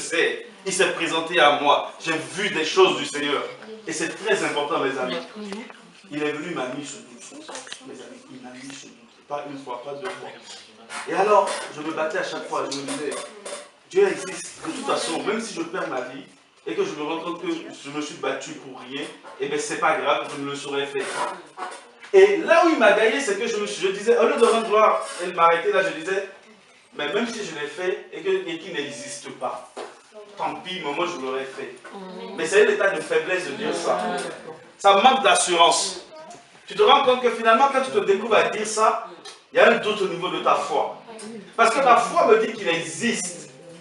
sais. Il s'est présenté à moi. J'ai vu des choses du Seigneur. Et c'est très important, mes amis. Il est venu, il m'a mis ce doute. Mes amis, il m'a mis ce doute. Pas une fois, pas deux fois. Et alors, je me battais à chaque fois. Je me disais, Dieu existe. De toute façon, même si je perds ma vie, et que je me rends compte que je me suis battu pour rien, et bien c'est pas grave, je me le serais fait. Et là où il m'a gagné, c'est que je disais, au lieu de rendre gloire et de m'arrêter là, je disais, mais même si je l'ai fait et qu'il n'existe pas, tant pis, mais moi je l'aurais fait. Mais c'est l'état de faiblesse de dire ça. Ça manque d'assurance. Tu te rends compte que finalement, quand tu te découvres à dire ça, il y a un doute au niveau de ta foi. Parce que ma foi me dit qu'il existe.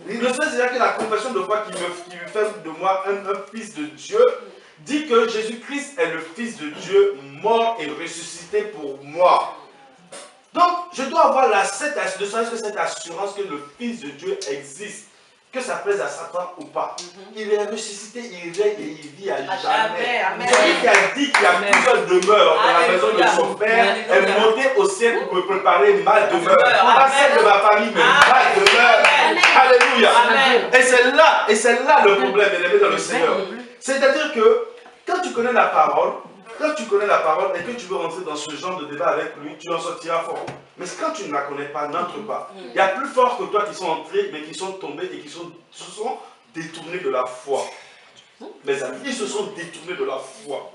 Le seul, c'est que la confession de foi qui me fait de moi un fils de Dieu, dit que Jésus-Christ est le Fils de Dieu, mort et ressuscité pour moi. Donc, je dois avoir cette assurance que le Fils de Dieu existe. Que ça plaise à Satan ou pas. Il est ressuscité, il règne et il vit à jamais. Celui qui a dit qu'il y a plusieurs demeures dans la maison de son Père est monté au ciel pour me préparer ma demeure. Pas celle de ma famille, mais ma demeure. Alléluia. Et c'est là le problème, bien aimé dans le Seigneur. C'est-à-dire que quand tu connais la parole, et que tu veux rentrer dans ce genre de débat avec lui, tu en sortiras fort. Mais quand tu ne la connais pas, n'entre pas. Il y a plus fort que toi qui sont entrés, mais qui sont tombés et qui se sont détournés de la foi. Mes amis, ils se sont détournés de la foi.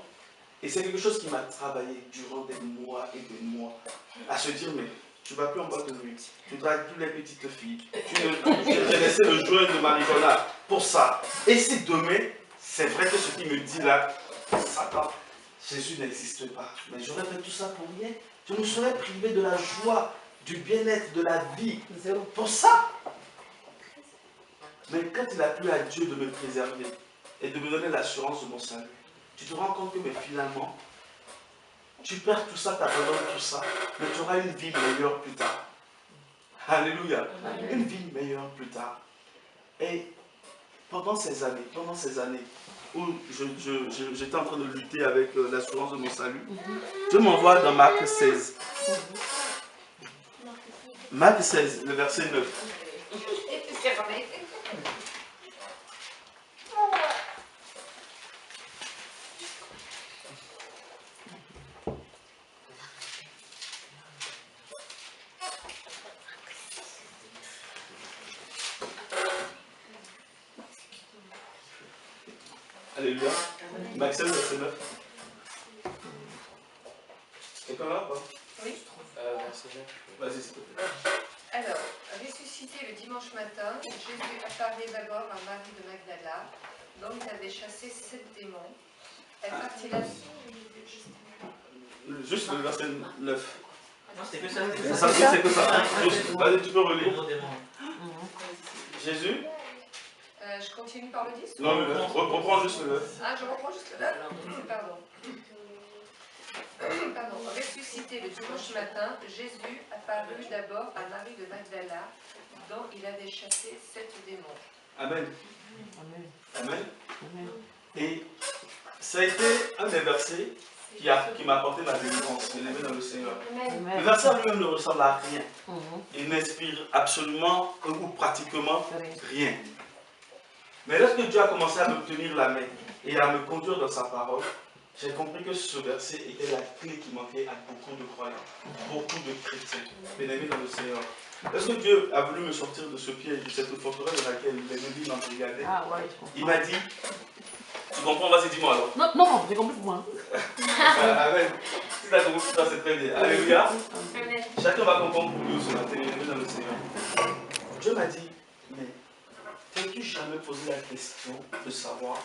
Et c'est quelque chose qui m'a travaillé durant des mois et des mois. À se dire, mais tu ne vas plus en bas de lui. Tu dragues plus les petites filles. Tu as laissé le joint de marijuana pour ça. Et si demain, c'est vrai que ce qu'il me dit là, Satan, Jésus n'existe pas. Mais j'aurais fait tout ça pour rien. Je me serais privé de la joie, du bien-être, de la vie. Pour ça. Mais quand il a plu à Dieu de me préserver et de me donner l'assurance de mon salut, tu te rends compte que mais finalement, tu perds tout ça, tu abandonnes tout ça, mais tu auras une vie meilleure plus tard. Alléluia. Une vie meilleure plus tard. Et pendant ces années, où j'étais en train de lutter avec l'assurance de mon salut, Dieu m'envoie dans Marc 16. Marc 16, le verset 9. Alléluia. Marc 16, verset 9. Quelqu'un là ou pas? Oui. Verset 9. Vas-y, s'il te plaît. Alors, ressuscité le dimanche matin, Jésus apparaît d'abord à Marie de Magdala, dont il avait chassé 7 démons. Elle partit là. Juste le verset 9. Non, c'était que ça. C'est que ça. Vas-y, tu peux relire. Jésus. Je continue par le 10? Non, mais reprends juste le 9. Ah, je reprends juste le 9? Pardon. Pardon. Ressuscité le dimanche matin, Jésus apparut d'abord à Marie de Magdala, dont il avait chassé 7 démons. Amen. Amen. Et ça a été un des versets qui m'a apporté ma délivrance, bien aimé dans le Seigneur. Le verset lui-même ne ressemble à rien. Il n'inspire absolument ou pratiquement rien. Mais lorsque Dieu a commencé à me tenir la main et à me conduire dans sa parole, j'ai compris que ce verset était la clé qui manquait à beaucoup de croyants, beaucoup de chrétiens, bien aimés dans le Seigneur. Lorsque Dieu a voulu me sortir de ce piège, de cette forteresse dans laquelle les ennemis m'embrigadait, il m'a dit, tu comprends, vas-y, dis-moi alors. Non, j'ai compris pour moi. Amen. Si tu as compris, ça c'est très bien. Alléluia. Chacun va comprendre pour nous ce matin, bien aimés dans le Seigneur. Dieu m'a dit, mais t'es-tu jamais posé la question de savoir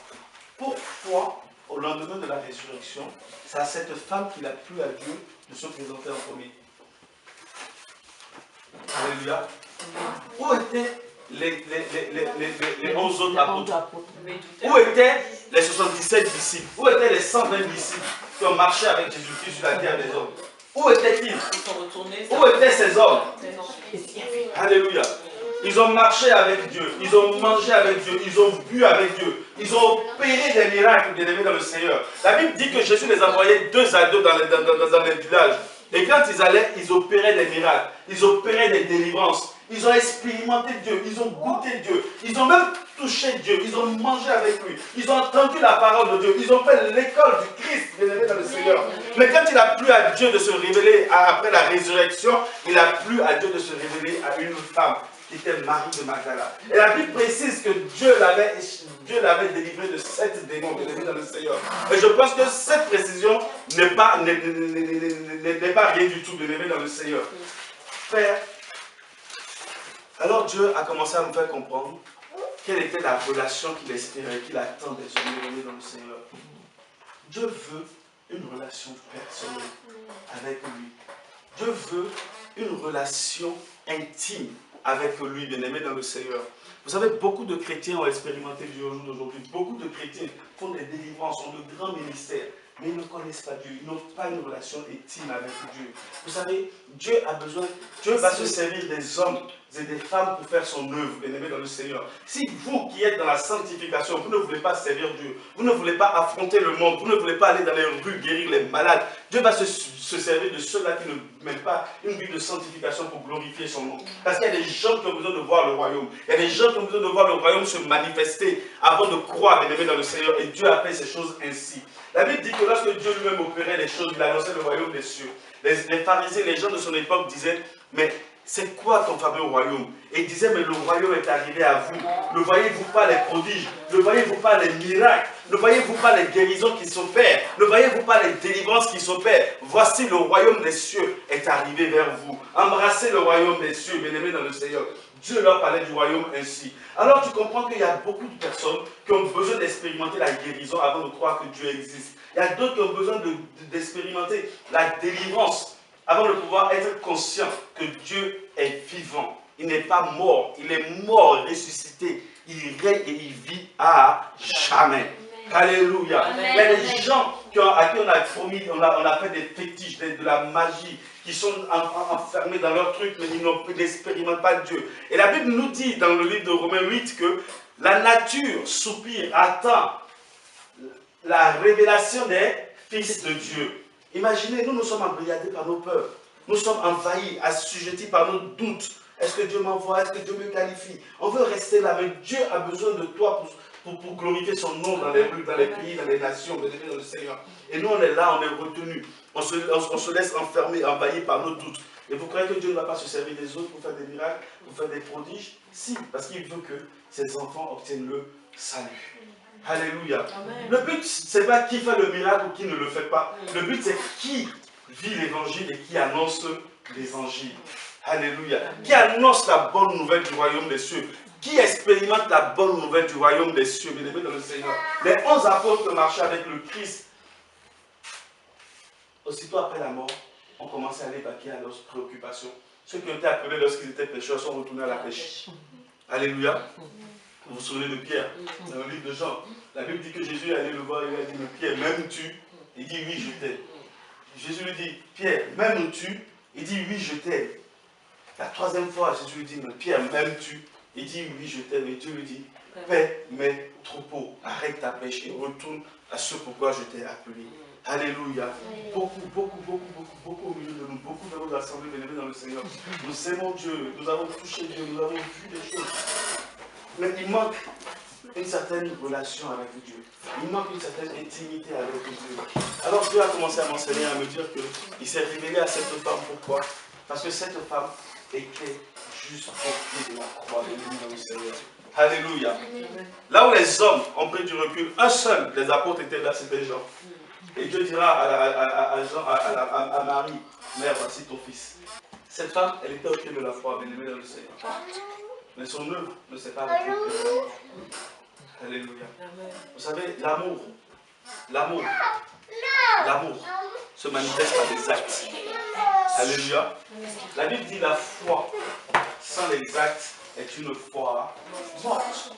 pourquoi, au lendemain de la résurrection, c'est à cette femme qu'il a plu à Dieu de se présenter en premier? Alléluia. Où étaient les 11 autres apôtres? Où étaient les 77 disciples? Où étaient les 120 disciples qui ont marché avec Jésus-Christ sur la terre des hommes? Où étaient-ils? Où étaient ces hommes? Alléluia. Ils ont marché avec Dieu, ils ont mangé avec Dieu, ils ont bu avec Dieu, ils ont opéré des miracles, bien aimés dans le Seigneur. La Bible dit que Jésus les envoyait 2 à 2 dans les villages. Et quand ils allaient, ils opéraient des miracles, ils opéraient des délivrances. Ils ont expérimenté Dieu, ils ont goûté Dieu, ils ont même touché Dieu, ils ont mangé avec lui, ils ont entendu la parole de Dieu, ils ont fait l'école du Christ, bien-aimé dans le Seigneur. Mais quand il a plu à Dieu de se révéler après la résurrection, il a plu à Dieu de se révéler à une femme qui était Marie de Magdala. Et la Bible précise que Dieu l'avait délivré de 7 démons, bien-aimé dans le Seigneur. Et je pense que cette précision n'est pas rien du tout, bien-aimé dans le Seigneur. Frère, alors Dieu a commencé à me faire comprendre quelle était la relation qu'il espérait, qu'il attendait sur nous dans le Seigneur. Dieu veut une relation personnelle avec lui. Dieu veut une relation intime avec lui, bien-aimé dans le Seigneur. Vous savez, beaucoup de chrétiens ont expérimenté Dieu au jour d'aujourd'hui. Beaucoup de chrétiens font des délivrances, ont de grands ministères, mais ils ne connaissent pas Dieu. Ils n'ont pas une relation intime avec Dieu. Vous savez, Dieu va se servir des hommes et des femmes pour faire son œuvre, bien-aimé dans le Seigneur. Si vous qui êtes dans la sanctification, vous ne voulez pas servir Dieu, vous ne voulez pas affronter le monde, vous ne voulez pas aller dans les rues guérir les malades, Dieu va se servir de ceux-là qui ne mènent pas une vie de sanctification pour glorifier son nom. Parce qu'il y a des gens qui ont besoin de voir le royaume. Il y a des gens qui ont besoin de voir le royaume se manifester avant de croire, bien-aimé dans le Seigneur. Et Dieu a fait ces choses ainsi. La Bible dit que lorsque Dieu lui-même opérait les choses, il annonçait le royaume des cieux. Les pharisiens, les gens de son époque disaient, mais c'est quoi ton fameux royaume? Et il disait, mais le royaume est arrivé à vous. Ne voyez-vous pas les prodiges? Ne voyez-vous pas les miracles? Ne voyez-vous pas les guérisons qui s'opèrent? Ne voyez-vous pas les délivrances qui s'opèrent? Voici le royaume des cieux est arrivé vers vous. Embrassez le royaume des cieux, bien-aimés dans le Seigneur. Dieu leur parlait du royaume ainsi. Alors tu comprends qu'il y a beaucoup de personnes qui ont besoin d'expérimenter la guérison avant de croire que Dieu existe. Il y a d'autres qui ont besoin d'expérimenter la délivrance avant de pouvoir être conscient que Dieu est vivant. Il n'est pas mort, il est mort, ressuscité. Il règne et il vit à jamais. Alléluia. Amen. Il y a des gens à qui on a promis, on a fait des fétiches, de la magie, qui sont enfermés dans leur truc, mais ils n'expérimentent pas Dieu. Et la Bible nous dit dans le livre de Romains 8 que la nature soupire, attend la révélation des fils de Dieu. Imaginez, nous sommes embrigadés par nos peurs. Nous sommes envahis, assujettis par nos doutes. Est-ce que Dieu m'envoie? Est-ce que Dieu me qualifie? On veut rester là, mais Dieu a besoin de toi pour glorifier son nom dans les rues, dans les pays, dans les nations, dans le Seigneur. Et nous, on est là, on est retenus. On se laisse enfermer, envahir par nos doutes. Et vous croyez que Dieu ne va pas se servir des autres pour faire des miracles, pour faire des prodiges? Si, parce qu'il veut que ses enfants obtiennent le salut. Alléluia. Amen. Le but, ce n'est pas qui fait le miracle ou qui ne le fait pas. Le but, c'est qui vit l'évangile et qui annonce l'évangile. Alléluia. Qui annonce la bonne nouvelle du royaume des cieux. Qui expérimente la bonne nouvelle du royaume des cieux, bien-aimés dans le Seigneur. Les 11 apôtres marchaient avec le Christ. Aussitôt après la mort, on commençait à aller vaquer à leurs préoccupations. Ceux qui ont été appelés lorsqu'ils étaient pécheurs sont retournés à la pêche. Alléluia. Vous vous souvenez de Pierre, dans le livre de Jean. La Bible dit que Jésus est allé le voir et lui a dit, mais Pierre, m'aimes-tu? Il dit, oui, je t'aime. Jésus lui dit, Pierre, m'aimes-tu? Il dit, oui, je t'aime. La troisième fois, Jésus lui dit, mais Pierre, m'aimes-tu? Il dit, oui, je t'aime. Et Dieu lui dit, paie mes troupeaux, arrête ta pêche et retourne à ce pourquoi je t'ai appelé. Alléluia. Beaucoup au milieu de nous, beaucoup de nos assemblées bénéfiques dans le Seigneur. Nous aimons Dieu, nous avons touché Dieu, nous avons vu des choses. Mais il manque une certaine relation avec Dieu. Il manque une certaine intimité avec Dieu. Alors Dieu a commencé à m'enseigner, à me dire qu'il s'est révélé à cette femme. Pourquoi? Parce que cette femme était juste au pied de la croix de lui dans le Seigneur. Alléluia. Là où les hommes ont pris du recul, un seul des apôtres était là, c'était Jean. Et Dieu dira à Marie, mère, voici ton fils. Cette femme, elle était au pied de la croix, bien aimée dans le Seigneur. Mais son œuvre ne s'est pas arrêtée. Alléluia. Vous savez, l'amour se manifeste par des actes. Alléluia. La Bible dit la foi sans les actes est une foi morte.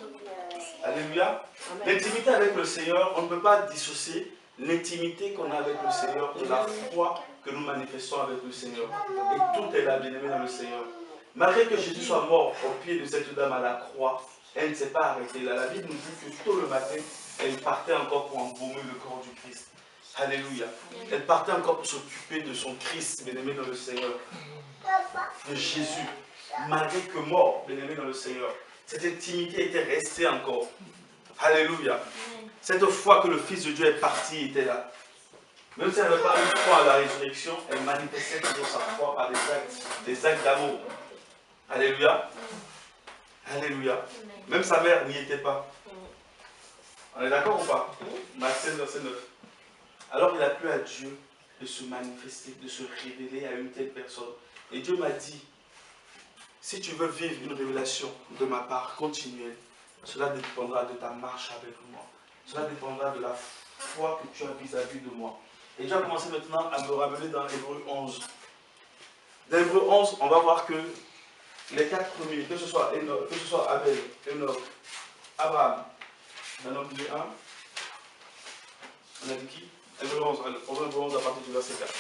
Alléluia. L'intimité avec le Seigneur, on ne peut pas dissocier l'intimité qu'on a avec le Seigneur de la foi que nous manifestons avec le Seigneur. Et tout est là, bien-aimé dans le Seigneur. Malgré que Jésus soit mort au pied de cette dame à la croix, elle ne s'est pas arrêtée là. La Bible nous dit que tôt le matin, elle partait encore pour embaumer le corps du Christ. Alléluia. Elle partait encore pour s'occuper de son Christ, bien-aimé dans le Seigneur. De Jésus. malgré que mort, bien-aimé dans le Seigneur. Cette intimité était restée encore. Alléluia. Cette foi que le Fils de Dieu est parti était là. Même si elle n'avait pas une foi à la résurrection, elle manifestait toujours sa foi par des actes d'amour. Alléluia. Alléluia. Même sa mère n'y était pas. On est d'accord ou pas? Matthieu 16, verset 9. Alors il a plu à Dieu de se manifester, de se révéler à une telle personne. Et Dieu m'a dit, si tu veux vivre une révélation de ma part continuelle, cela dépendra de ta marche avec moi. Cela dépendra de la foi que tu as vis-à-vis de moi. Et Dieu a commencé maintenant à me ramener dans Hébreu 11. Dans Hébreu 11, on va voir que les 4 premiers, que ce soit Abel, Enoch, Abraham, maintenant on dit 1, on a dit qui? Hébreu 11, Hébreu 11 à partir du verset 4.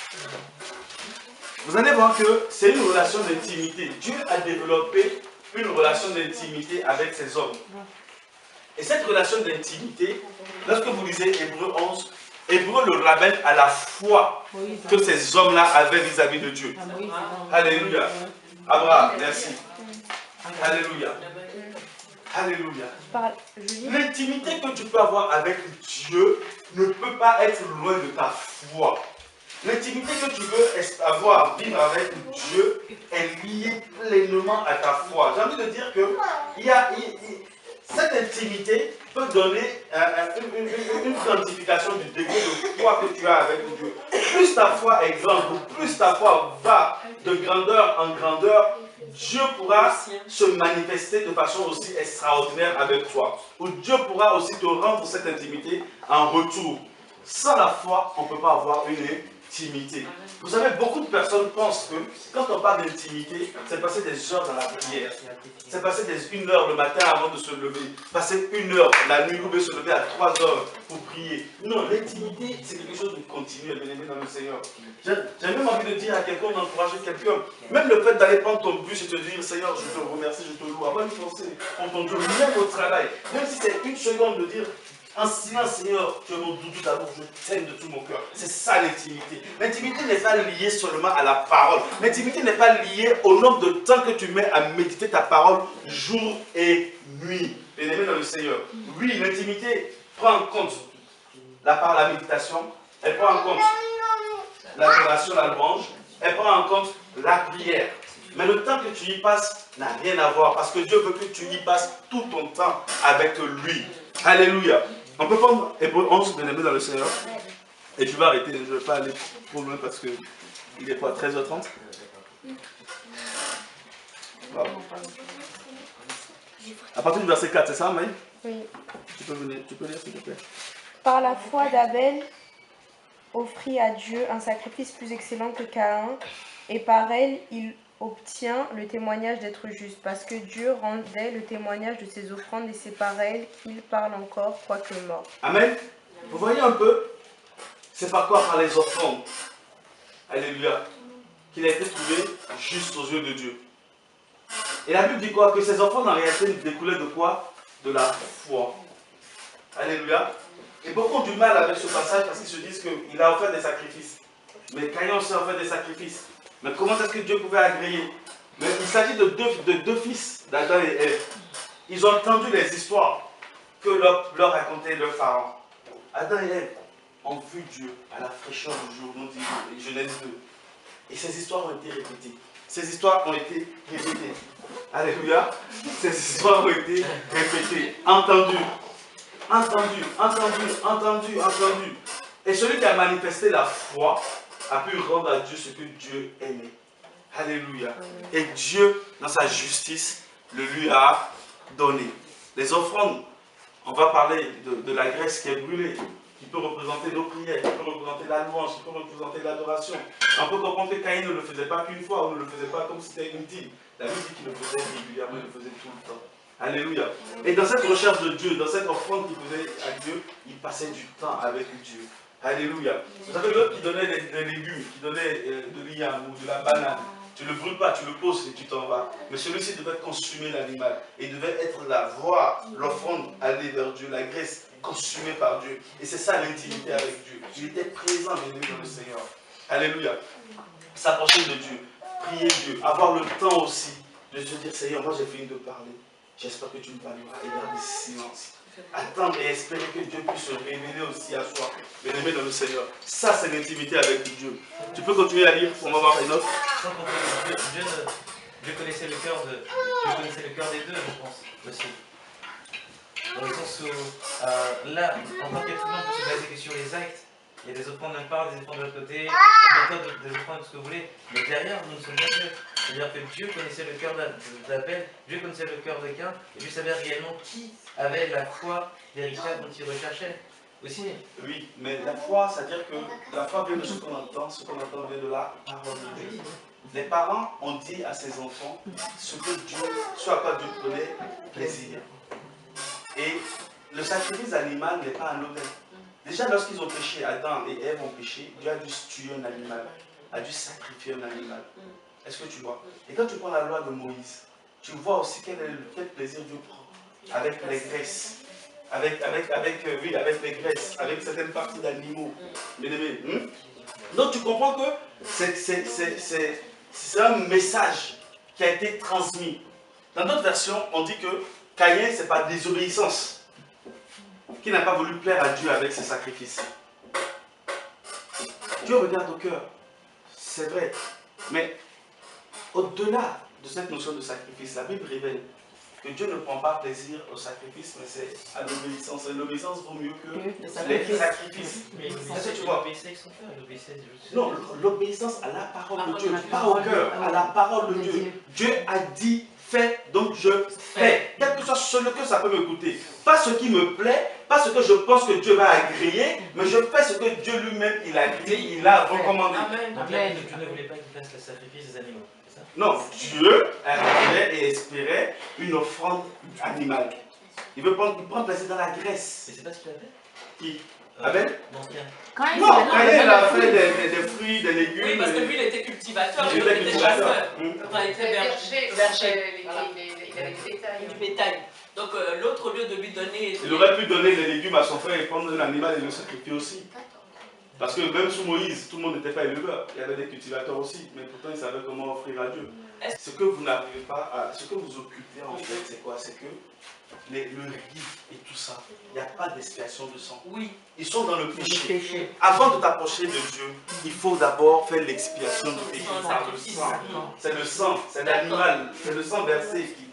Vous allez voir que c'est une relation d'intimité. Dieu a développé une relation d'intimité avec ses hommes. Et cette relation d'intimité, lorsque vous lisez Hébreu 11, Hébreu le ramène à la foi que ces hommes-là avaient vis-à-vis de Dieu. Alléluia. Abraham, merci. Alléluia. Alléluia. L'intimité que tu peux avoir avec Dieu ne peut pas être loin de ta foi. L'intimité que tu veux avoir, vivre avec Dieu, est liée pleinement à ta foi. J'ai envie de dire que cette intimité peut donner une quantification du degré de foi que tu as avec Dieu. Plus ta foi est grande, ou plus ta foi va de grandeur en grandeur, Dieu pourra se manifester de façon aussi extraordinaire avec toi. Ou Dieu pourra aussi te rendre cette intimité en retour. Sans la foi, on ne peut pas avoir une intimité. Vous savez, beaucoup de personnes pensent que quand on parle d'intimité, c'est passer des heures dans la prière. C'est passer une heure le matin avant de se lever. Passer une heure la nuit ou se lever à 3 heures pour prier. Non, l'intimité, c'est quelque chose de continuel, bien aimé dans le Seigneur. J'ai même envie de dire à quelqu'un, d'encourager quelqu'un. Même le fait d'aller prendre ton bus et te dire, Seigneur, je te remercie, je te loue. Avant de penser pour ton Dieu, même au travail. Même si c'est une seconde de dire, en silence, Seigneur, tu es mon doudou d'amour, je t'aime de tout mon cœur. C'est ça l'intimité. L'intimité n'est pas liée seulement à la parole. L'intimité n'est pas liée au nombre de temps que tu mets à méditer ta parole jour et nuit. Bien-aimé dans le Seigneur. Oui, l'intimité prend en compte la méditation, elle prend en compte l'adoration, la louange, elle prend en compte la prière. Mais le temps que tu y passes n'a rien à voir parce que Dieu veut que tu y passes tout ton temps avec lui. Alléluia. On peut prendre Hébreu 11, bien-aimé dans le Seigneur. Et tu vas arrêter, je ne vais pas aller trop loin parce qu'il est quoi, 13h30. Wow. À partir du verset 4, c'est ça, Maï? Oui. Tu peux lire, s'il te plaît. Par la foi d'Abel offrit à Dieu un sacrifice plus excellent que Caïn, et par elle, il obtient le témoignage d'être juste, parce que Dieu rendait le témoignage de ses offrandes, et c'est par elle qu'il parle encore, quoique mort. Amen. Vous voyez un peu, c'est par quoi? Par les offrandes. Alléluia. Qu'il a été trouvé juste aux yeux de Dieu. Et la Bible dit quoi? Que ces offrandes en réalité découlaient de quoi? De la foi. Alléluia. Et beaucoup ont du mal avec ce passage parce qu'ils se disent qu'il a offert des sacrifices. Mais Caïn aussi a offert des sacrifices. Mais comment est-ce que Dieu pouvait agréer? Mais il s'agit de deux fils d'Adam et Ève. Ils ont entendu les histoires que leur racontait leurs parents. Adam et Ève ont vu Dieu à la fraîcheur du jour, nous dit Genèse 2. Et ces histoires ont été répétées. Ces histoires ont été répétées. Alléluia. Ces histoires ont été répétées, entendues. Entendu. Et celui qui a manifesté la foi a pu rendre à Dieu ce que Dieu aimait. Alléluia. Et Dieu, dans sa justice, le lui a donné. Les offrandes, on va parler de la graisse qui est brûlée, qui peut représenter nos prières, qui peut représenter la louange, qui peut représenter l'adoration. On peut comprendre que Caïn ne le faisait pas qu'une fois, ou ne le faisait pas comme si c'était inutile. La Bible dit qu'il le faisait régulièrement, il le faisait tout le temps. Alléluia. Et dans cette recherche de Dieu, dans cette offrande qu'il faisait à Dieu, il passait du temps avec Dieu. Alléluia. Vous savez, l'autre qui donnait des légumes, qui donnait de l'igname ou de la banane, tu ne le brûles pas, tu le poses et tu t'en vas. Mais celui-ci devait consumer l'animal. Et devait être là, voir l'offrande aller vers Dieu, la graisse consumée par Dieu. Et c'est ça l'intimité avec Dieu. Il était présent dans le Seigneur. Alléluia. S'approcher de Dieu, prier Dieu, avoir le temps aussi de se dire, Seigneur, moi j'ai fini de parler. J'espère que tu me parleras. Et garde le silence. Attendre et espérer que Dieu puisse se révéler aussi à soi. Bien-aimé dans le Seigneur. Ça, c'est l'intimité avec Dieu. Tu peux continuer à lire pour m'avoir une autre. Dieu connaissait le cœur des deux, je pense, aussi. Dans le sens où, là, en tant qu'être humain, on peut se baser que sur les actes. Il y a des offrandes d'un part, des offrandes de l'autre côté, la méthode des offrandes, ce que vous voulez. Mais derrière, nous ne sommes pas Dieu. C'est-à-dire que Dieu connaissait le cœur d'Abel, Dieu connaissait le cœur de Caïn, et Dieu savait réellement qui avait la foi véritable dont il recherchait. Aussi. Oui, mais la foi, c'est-à-dire que la foi vient de ce qu'on entend vient de la parole de Dieu. Les parents ont dit à ses enfants ce à quoi Dieu prenait plaisir. Et le sacrifice animal n'est pas anodin. Déjà, lorsqu'ils ont péché, Adam et Ève ont péché, Dieu a dû tuer un animal, a dû sacrifier un animal. Est-ce que tu vois? Et quand tu prends la loi de Moïse, tu vois aussi quel plaisir Dieu prend avec les graisses. Avec les graisses, avec certaines parties d'animaux. Bien-aimé. Donc tu comprends que c'est un message qui a été transmis. Dans d'autres versions, on dit que Caïn, c'est par désobéissance qui n'a pas voulu plaire à Dieu avec ses sacrifices. Dieu regarde au cœur, c'est vrai. Mais au-delà de cette notion de sacrifice, la Bible révèle que Dieu ne prend pas plaisir au sacrifice, mais c'est à l'obéissance. Et l'obéissance vaut mieux que les sacrifices. Est-ce que tu vois? Non, l'obéissance à la parole de Dieu, pas au cœur, à la parole de Dieu. Dieu a dit, fais, donc je fais. Quel que soit ce que ça peut me coûter. Pas ce qui me plaît, pas ce que je pense que Dieu va agréer, mais je fais ce que Dieu lui-même, il a dit, il a recommandé. Amen. Dieu ne voulait pas qu'il fasse le sacrifice des animaux. Non, Dieu attendait et espérait une offrande animale. Il prend plaisir dans la graisse. Mais c'est pas ce qu'il a fait? Qui? Abel? Non, quand il a fait des fruits, des légumes. Oui, parce que lui, il était cultivateur, il était chasseur. Enfin, il était berger. Il avait du bétail. Du bétail. Donc l'autre, au lieu de lui donner... Il aurait pu donner les légumes à son frère et prendre un animal et le sacrifier aussi. Parce que même sous Moïse, tout le monde n'était pas éleveur. Il y avait des cultivateurs aussi, mais pourtant ils savaient comment offrir à Dieu. Ce que vous n'arrivez pas à... Ce que vous occupez en fait, c'est quoi? C'est que le riz et tout ça, il n'y a pas d'expiation de sang. Oui. Ils sont dans le péché. Avant de t'approcher de Dieu, il faut d'abord faire l'expiation de péché par le sang. C'est le sang, c'est l'animal, c'est le sang versé qui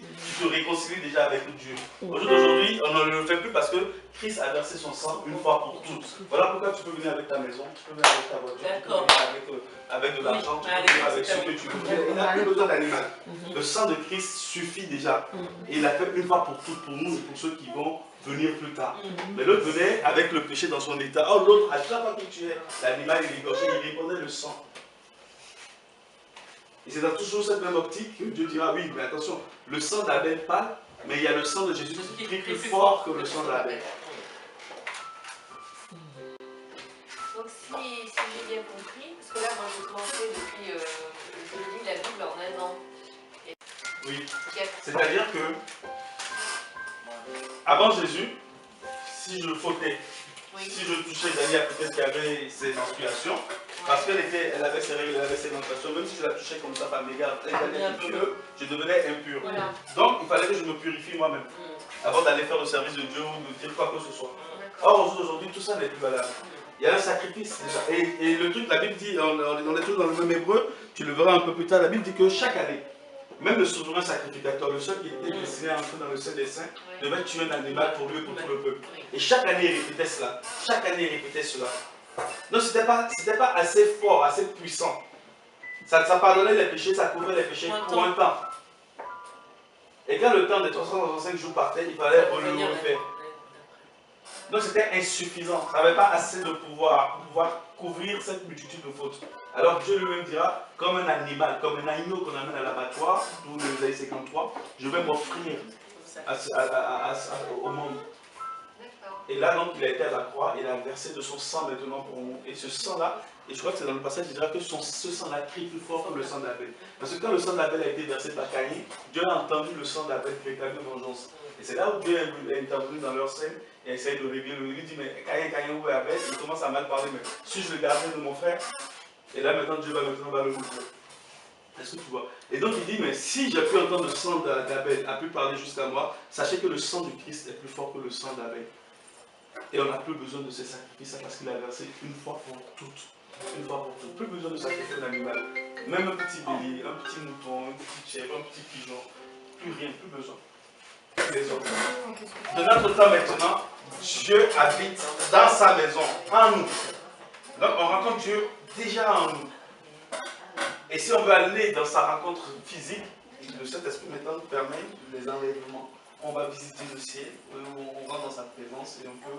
te réconcilie déjà avec Dieu. Aujourd'hui, on ne le fait plus parce que Christ a versé son sang une fois pour toutes. Voilà pourquoi tu peux venir avec ta maison, tu peux venir avec ta voiture, tu peux venir avec de l'argent, tu peux venir avec ce que tu veux. Il n'a plus besoin d'animal. Le sang de Christ suffit déjà. Et il l'a fait une fois pour toutes pour nous et pour ceux qui vont venir plus tard. Mais l'autre venait avec le péché dans son état. Oh, l'autre, à chaque fois qu'il tuait l'animal, il égorgeait, il répandait le sang. Et c'est dans toujours cette même optique que Dieu dira, oui, mais attention, le sang d'Abel parle, mais il y a le sang de Jésus qui crie plus fort que le sang d'Abel. Donc si j'ai bien compris, parce que là moi j'ai commencé depuis, je lis la Bible en 1 an. Oui, c'est-à-dire que, avant Jésus, si je fautais, si je touchais Daniel, peut-être qu'il y avait ses menstruations, parce qu'elle avait ses règles, elle avait ses menstruations, même si je la touchais comme ça par mégarde, elle devenait impure, je devenais impur. Voilà. Donc il fallait que je me purifie moi-même, avant d'aller faire le service de Dieu ou de dire quoi que ce soit. Or aujourd'hui, tout ça n'est plus valable. Il y a un sacrifice déjà. Et le truc, la Bible dit, on est toujours dans le même hébreu, tu le verras un peu plus tard, la Bible dit que chaque année, même le souverain sacrificateur, le seul qui était destiné à entrer dans le Saint des Saints, devait tuer un animal pour lui et pour tout le peuple. Et chaque année, il répétait cela. Chaque année, il répétait cela. Donc, ce n'était pas assez fort, assez puissant. Ça pardonnait les péchés, ça couvrait les péchés pour un temps. Et quand le temps des 365 jours partait, il fallait le refaire. Donc, c'était insuffisant. Ça n'avait pas assez de pouvoir pour pouvoir couvrir cette multitude de fautes. Alors Dieu lui-même dira, comme un animal, comme un agneau qu'on amène à l'abattoir, d'où le Isaïe 53, je vais m'offrir au monde. Et là, donc, il a été à la croix, il a versé de son sang maintenant pour nous. Et ce sang-là, et je crois que c'est dans le passage, il dira que ce sang-là crie plus fort que le sang d'Abel. Parce que quand le sang d'Abel a été versé par Caïn, Dieu a entendu le sang d'Abel réclamer vengeance. Et c'est là où Dieu est intervenu dans leur scène et essaye de régler. Il lui dit, mais Caïn, où est Abel? Il commence à mal parler, mais si je le gardais de mon frère, et là maintenant Dieu va le montrer. Est-ce que tu vois? Et donc il dit, mais si j'ai pu entendre le sang d'Abel a pu parler jusqu'à moi, sachez que le sang du Christ est plus fort que le sang d'Abel. Et on n'a plus besoin de ces sacrifices parce qu'il a versé une fois pour toutes. Une fois pour toutes. Plus besoin de sacrifier un animal. Même un petit bélier, un petit mouton, un petit chèvre, un petit pigeon. Plus rien, plus besoin. Les autres. De notre temps maintenant, Dieu habite dans sa maison, en nous. Donc on rencontre Dieu déjà en nous. Et si on veut aller dans sa rencontre physique, le Saint-Esprit maintenant nous permet les enlèvements. On va visiter le ciel, on rentre dans sa présence et on peut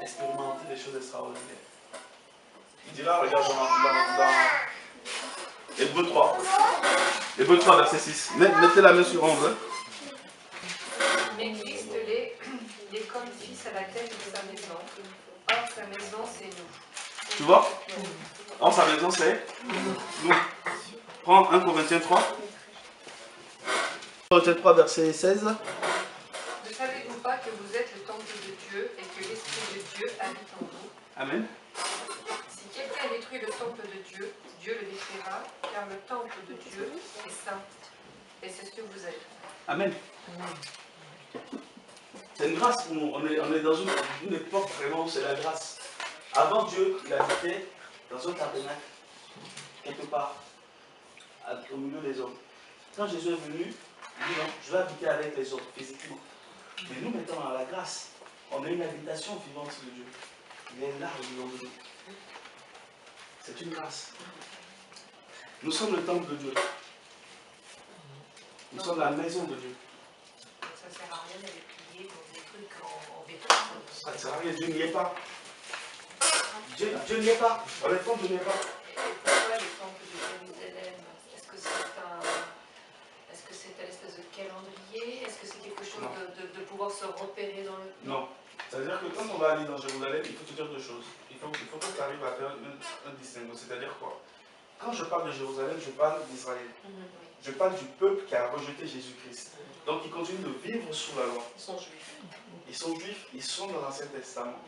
expérimenter des choses extraordinaires. Il dira, regarde dans Hébreux 3. Hébreux 3, verset 6. Mettez la main sur 11. Hein. Mais Christ il est comme fils à la tête de sa maison. Or, sa maison, c'est nous. Tu vois? Or, sa maison, c'est nous. Prends 1 Corinthiens 3. 1 Corinthiens 3, verset 16. Ne savez-vous pas que vous êtes le temple de Dieu et que l'Esprit de Dieu habite en vous? Amen. Si quelqu'un détruit le temple de Dieu, Dieu le détruira, car le temple de Dieu est saint. Et c'est ce que vous êtes. Amen. C'est une grâce pour nous. On est dans une époque vraiment où c'est la grâce. Avant Dieu, il habitait dans un tabernacle, quelque part, au milieu des hommes. Quand Jésus est venu, il dit non, je vais habiter avec les hommes, physiquement. Mais nous, maintenant, dans la grâce, on a une habitation vivante de Dieu. Il est là au milieu de nous. C'est une grâce. Nous sommes le temple de Dieu. Nous sommes la maison de Dieu. Ça ne sert à rien d'aller prier pour des trucs en béton. Ça ne sert à rien, Dieu n'y est pas. Dieu n'y est pas. Honnêtement, Dieu n'y est pas. Pourquoi le temple de Jérusalem? Est-ce que c'est un espèce de calendrier? Est-ce que c'est quelque chose de pouvoir se repérer dans le... Non. C'est-à-dire que quand on va aller dans Jérusalem, il faut te dire deux choses. Il faut que tu arrives à faire un distinguo. C'est-à-dire quoi? Quand je parle de Jérusalem, je parle d'Israël. Je parle du peuple qui a rejeté Jésus-Christ. Donc ils continuent de vivre sous la loi. Ils sont juifs. Ils sont juifs, ils sont dans l'Ancien Testament.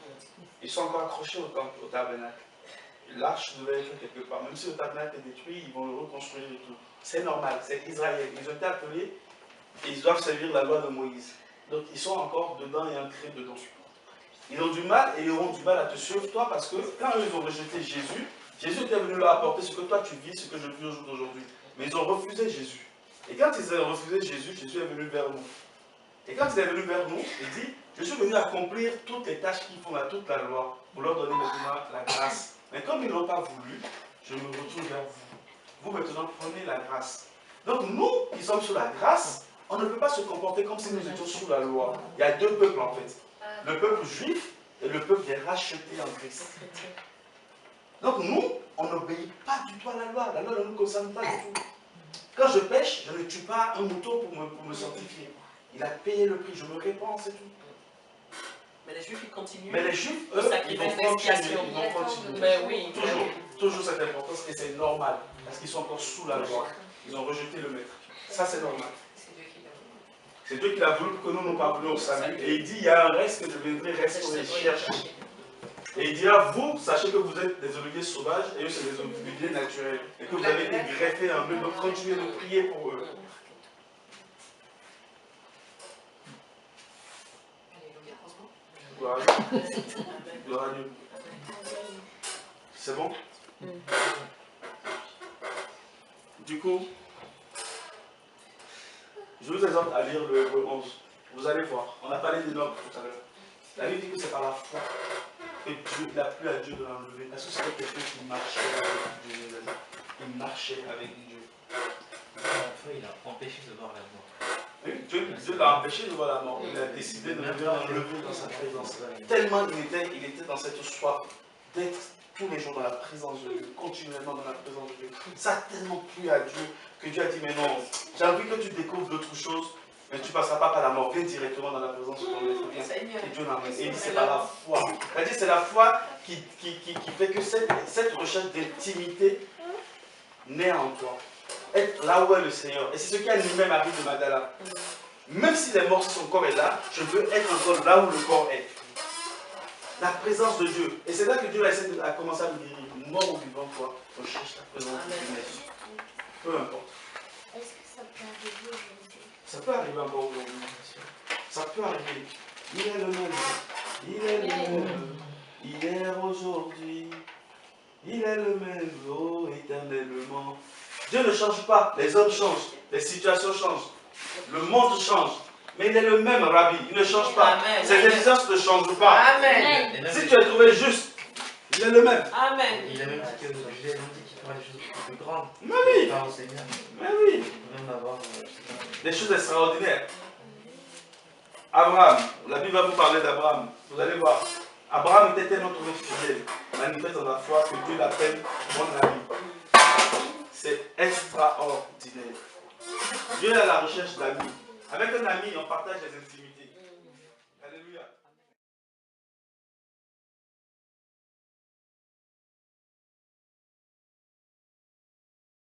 Ils sont encore accrochés au tabernacle. L'arche devait être quelque part. Même si le tabernacle est détruit, ils vont le reconstruire et tout. C'est normal, c'est Israël. Ils ont été appelés et ils doivent servir la loi de Moïse. Donc ils sont encore dedans et ancrés dedans. Ils ont du mal et ils auront du mal à te suivre toi parce que quand ils ont rejeté Jésus, Jésus était venu leur apporter ce que toi tu vis, ce que je vis au jour d'aujourd'hui. Mais ils ont refusé Jésus. Et quand ils ont refusé Jésus, Jésus est venu vers nous. Et quand il est venu vers nous, il dit, je suis venu accomplir toutes les tâches qui font toute la loi, pour leur donner maintenant la grâce. Mais comme ils ne l'ont pas voulu, je me retourne vers vous. Vous maintenant prenez la grâce. Donc nous, qui sommes sous la grâce, on ne peut pas se comporter comme si nous étions sous la loi. Il y a deux peuples en fait. Le peuple juif et le peuple des rachetés en Christ. Donc nous, on n'obéit pas du tout à la loi. La loi ne nous concerne pas du tout. Quand je pêche, je ne tue pas un mouton pour me sanctifier. Il a payé le prix, je me répands, c'est tout. Mais les juifs, ils continuent. Mais les juifs, eux, ils vont continuer. Mais oui. Toujours cette importance, et c'est normal. Parce qu'ils sont encore sous la loi. Ils ont rejeté le maître. Ça, c'est normal. C'est Dieu qui l'a voulu pour que nous nous parvenions au salut. Et il dit, il y a un reste que je viendrai restaurer, chercher. Et il dira, vous, sachez que vous êtes des oliviers sauvages, et eux, c'est des oliviers naturels. Et que vous avez été greffés en eux, donc continuez de prier pour eux. Gloire à Dieu. Gloire à Dieu. C'est bon? Du coup, je vous exhorte à lire le Hébreux 11. Vous allez voir. On a parlé d'Enoch tout à l'heure. La Bible dit que c'est par la foi que Dieu n'a plu à Dieu de l'enlever. Parce que c'était quelqu'un qui marchait avec Dieu. Il marchait avec Dieu. Enfin, il a empêché de voir la mort. Oui, Dieu l'a empêché de voir la mort. Il a décidé de venir l'enlever dans sa présence. Tellement il était dans cette soif d'être tous les jours dans la présence de Dieu, continuellement dans la présence de Dieu. Ça a tellement plu à Dieu que Dieu a dit, mais non, j'ai envie que tu découvres d'autres choses, mais tu ne passeras pas par la mort, viens directement dans la présence de ton Esprit. Et Dieu l'emmène. Et il dit, c'est par la foi. Il a dit, c'est la foi qui fait que cette recherche d'intimité naît en toi. Être là où est le Seigneur. Et c'est ce qui a animé Marie de Magdala. Même s'il est mort, si son corps est là, je veux être encore là où le corps est. La présence de Dieu. Et c'est là que Dieu a commencé à me dire, mort ou vivant, toi, recherche la présence de Dieu. Peu importe. Ça peut arriver encore aujourd'hui. Ça peut arriver. Il est le même. Il est le même. Hier, aujourd'hui. Il est le même. Oh, éternellement. Dieu ne change pas. Les hommes changent. Les situations changent. Le monde change. Mais il est le même, Rabbi. Il ne change pas. Amen. Ses exigences ne changent pas. Amen. Et même, Si tu es trouvé juste, il est le même. Amen. il a même dit que Dieu a même dit qu'il fera des choses plus grandes. Mais oui. Par au Seigneur. Mais oui. On peut même avoir Des choses extraordinaires. Abraham, la Bible va vous parler d'Abraham. Vous allez voir. Abraham était un autre fidèle. Manifeste dans la foi que Dieu l'appelle mon ami. C'est extraordinaire. Dieu est à la recherche d'amis. Avec un ami, on partage les intimités.